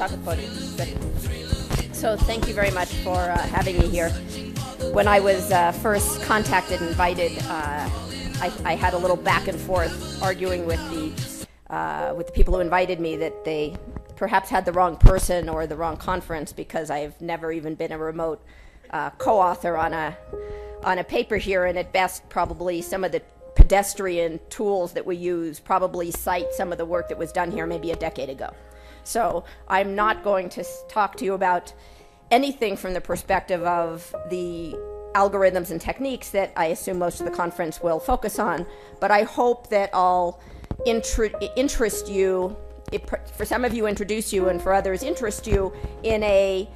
across the podium. Good. So thank you very much for having me here. When I was first contacted and invited, I had a little back and forth arguing with the people who invited me that they perhaps had the wrong person or the wrong conference, because I've never even been a remote co-author on a paper here, and at best probably some of the pedestrian tools that we use probably cite some of the work that was done here maybe a decade ago. So I'm not going to talk to you about anything from the perspective of the algorithms and techniques that I assume most of the conference will focus on, but I hope that I'll interest you, for some of you introduce you, and for others interest you in a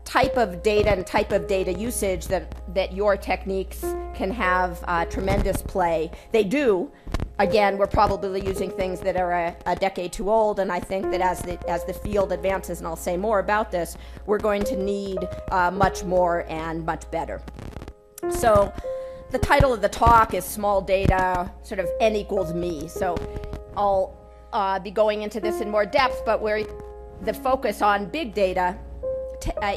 type of data and type of data usage that your techniques can have tremendous play. They do. Again, we're probably using things that are a decade too old, and I think that as the field advances, and I'll say more about this, we're going to need much more and much better. So the title of the talk is Small Data, sort of N equals me. So I'll be going into this in more depth, but where the focus on big data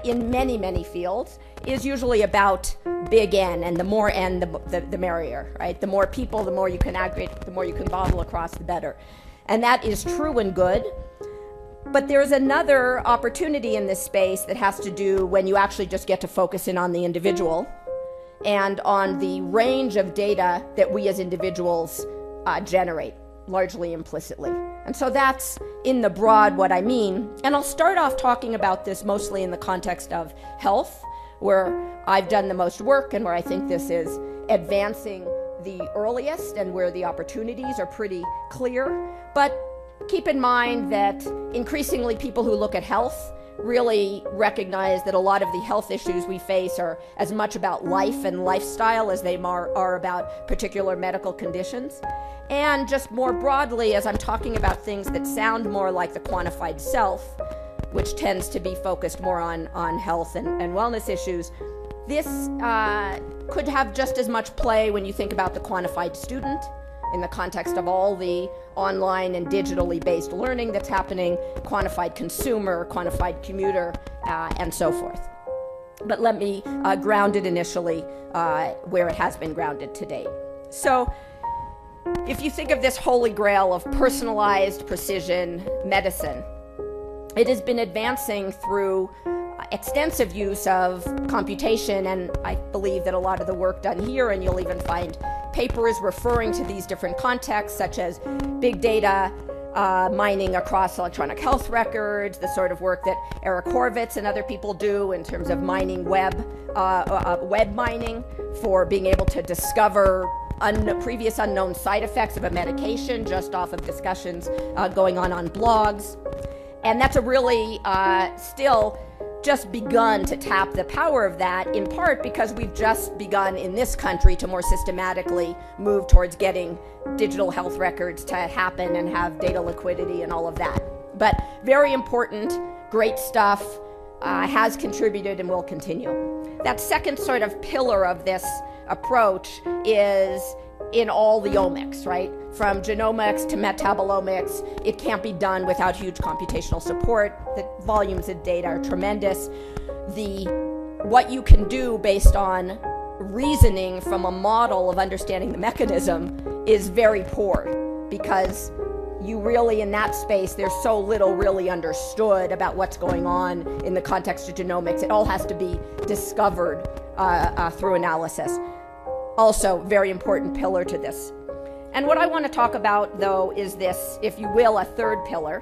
in many fields is usually about big N, and the more N, the merrier, right? The more people, the more you can aggregate, the more you can bottle across, the better. And that is true and good. But there's another opportunity in this space that has to do when you actually just get to focus in on the individual and on the range of data that we as individuals generate, largely implicitly. And so that's in the broad what I mean. And I'll start off talking about this mostly in the context of health, where I've done the most work and where I think this is advancing the earliest and where the opportunities are pretty clear. But keep in mind that increasingly people who look at health really recognize that a lot of the health issues we face are as much about life and lifestyle as they are about particular medical conditions. And just more broadly, as I'm talking about things that sound more like the quantified self, which tends to be focused more on health and wellness issues, this could have just as much play when you think about the quantified student in the context of all the online and digitally based learning that's happening, quantified consumer, quantified commuter, and so forth. But let me ground it initially where it has been grounded to date. So if you think of this holy grail of personalized precision medicine, it has been advancing through extensive use of computation, and I believe that a lot of the work done here, and you'll even find papers referring to these different contexts, such as big data mining across electronic health records, the sort of work that Eric Horvitz and other people do in terms of mining web mining for being able to discover previous unknown side effects of a medication just off of discussions going on blogs. And that's a really still just begun to tap the power of that, in part because we've just begun in this country to more systematically move towards getting digital health records to happen and have data liquidity and all of that. But very important, great stuff, has contributed and will continue. That second sort of pillar of this approach is in all the omics, right? From genomics to metabolomics, it can't be done without huge computational support. The volumes of data are tremendous. What you can do based on reasoning from a model of understanding the mechanism is very poor, because you really, in that space, there's so little really understood about what's going on in the context of genomics. It all has to be discovered through analysis. Also, very important pillar to this. And what I want to talk about, though, is this, if you will, a third pillar.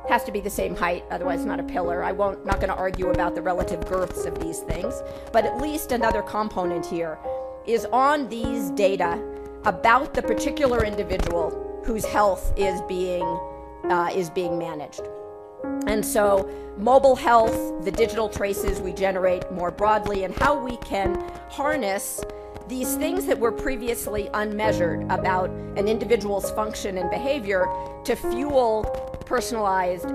It has to be the same height, otherwise it's not a pillar. I'm not going to argue about the relative girths of these things, but at least another component here is on these data about the particular individual whose health is being managed. And so mobile health, the digital traces we generate more broadly, and how we can harness these things that were previously unmeasured about an individual's function and behavior to fuel personalized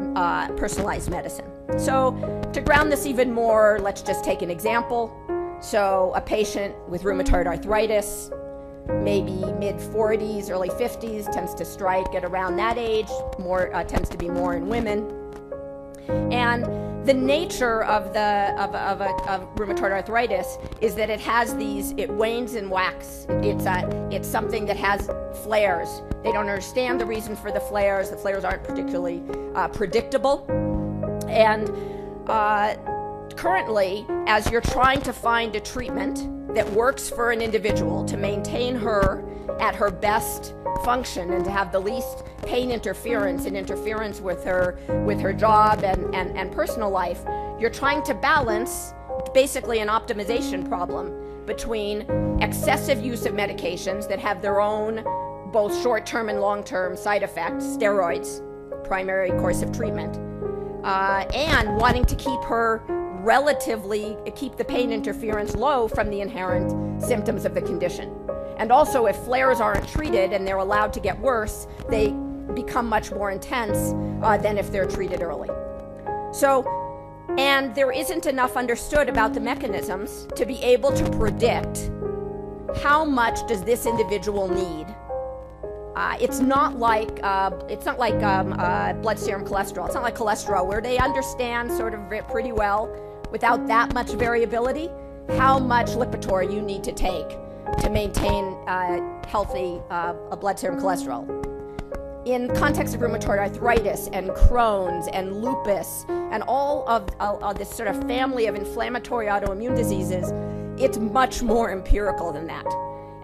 medicine. So to ground this even more, let's just take an example. So a patient with rheumatoid arthritis, maybe mid-40s, early 50s, tends to strike at around that age, tends to be more in women. And the nature of rheumatoid arthritis is that it wanes and waxes. It's something that has flares. They don't understand the reason for the flares. The flares aren't particularly predictable. And currently, as you're trying to find a treatment that works for an individual to maintain her at her best function and to have the least pain interference and interference with her job and personal life, you're trying to balance basically an optimization problem between excessive use of medications that have their own both short-term and long-term side effects, steroids, primary course of treatment, and wanting to keep the pain interference low from the inherent symptoms of the condition. And also, if flares aren't treated and they're allowed to get worse, they become much more intense than if they're treated early. And there isn't enough understood about the mechanisms to be able to predict how much does this individual need. It's not like blood serum cholesterol. It's not like cholesterol, where they understand sort of pretty well, without that much variability, how much Lipitor you need to take to maintain healthy blood serum cholesterol. In context of rheumatoid arthritis and Crohn's and lupus and all of this sort of family of inflammatory autoimmune diseases, it's much more empirical than that.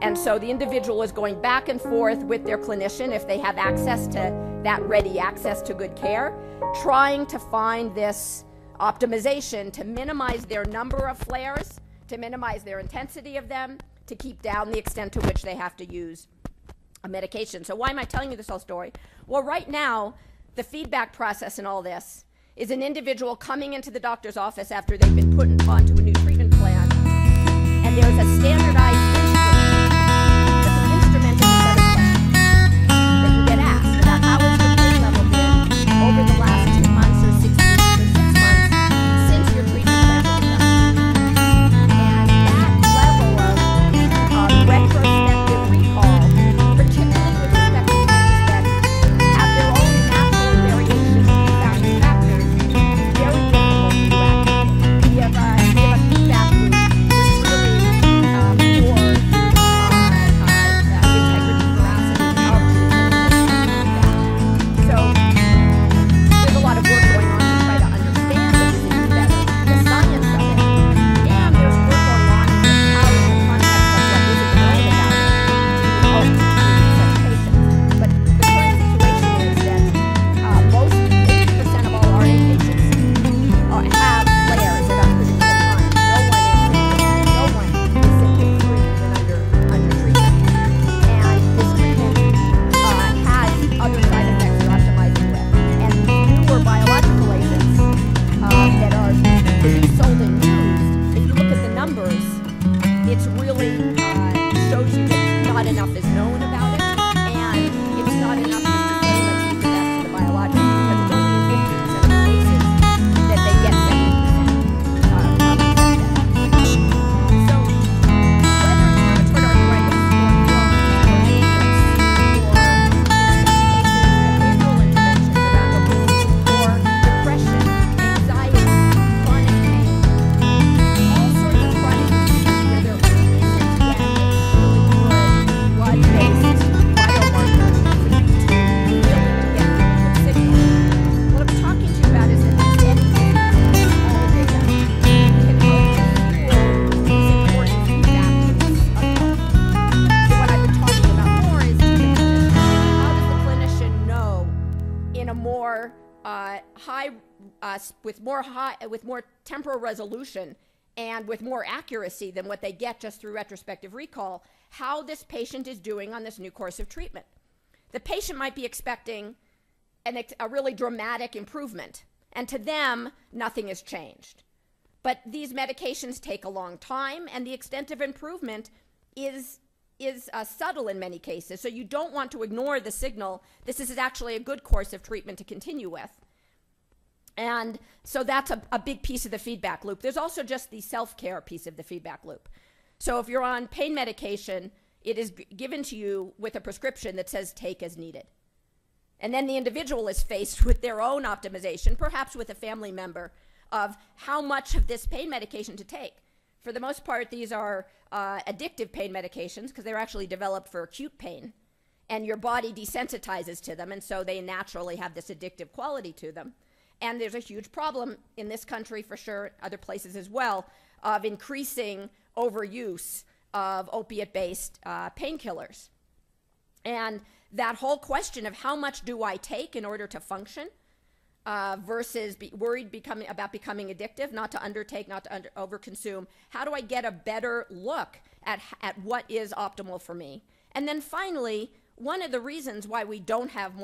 And so the individual is going back and forth with their clinician, if they have access to that ready access to good care, trying to find this optimization to minimize their number of flares, to minimize their intensity of them, to keep down the extent to which they have to use a medication. So why am I telling you this whole story? Well, right now, the feedback process in all this is an individual coming into the doctor's office after they've been put onto a new treatment plan, and there's a standardized instrument, but the instrument is a set of questions that you get asked about how has your pain level been over the last 2 months or 6 weeks or 6 months since your treatment plan was done. And that level of retrospective recall, particularly with respect to things that have their own natural variations in confounding factors, is very difficult to do accurately. We have a feedback loop that's really for integrity, veracity of the feedback. So there's a lot of work going on to try to understand the disease better, the science of it, and there's work going on in how, in the context of what isn't known about it, to help to treat such patients. But the current situation is that most 80% of all RA patients have flares at unpredictable times. No one is symptom-free even under treatment. And this treatment has other side effects you're optimizing with. And newer biological agents that are being sold and used, if you look at the numbers, it's really shows you that not enough is known about it, and it's not enough just to say let's use the best of the biologics, because it's only in 50% of the cases that they get 70% of the benefit. So whether it's rheumatoid arthritis or behavioral interventions around obesity or depression, anxiety, chronic pain, all sorts of chronic diseases where there isn't yet really good blood-based biomarkers for you to really get really good signals. What I'm talking to you about is that these entities, all data, can help to fuel these important feedback loops of health. So what I've been talking about more is to the clinician. How does the clinician know in a more with more temporal resolution and with more accuracy than what they get just through retrospective recall, how this patient is doing on this new course of treatment? The patient might be expecting a really dramatic improvement, and to them, nothing has changed. But these medications take a long time, and the extent of improvement is subtle in many cases, so you don't want to ignore the signal. This is actually a good course of treatment to continue with. And so that's a big piece of the feedback loop. There's also just the self-care piece of the feedback loop. So if you're on pain medication, it is given to you with a prescription that says take as needed. And then the individual is faced with their own optimization, perhaps with a family member, of how much of this pain medication to take. For the most part, these are addictive pain medications because they're actually developed for acute pain. And your body desensitizes to them, and so they naturally have this addictive quality to them. And there's a huge problem in this country, for sure, other places as well, of increasing overuse of opiate-based painkillers. And that whole question of how much do I take in order to function versus worried about becoming addictive, not to undertake, not to overconsume. How do I get a better look at what is optimal for me? And then finally, one of the reasons why we don't have more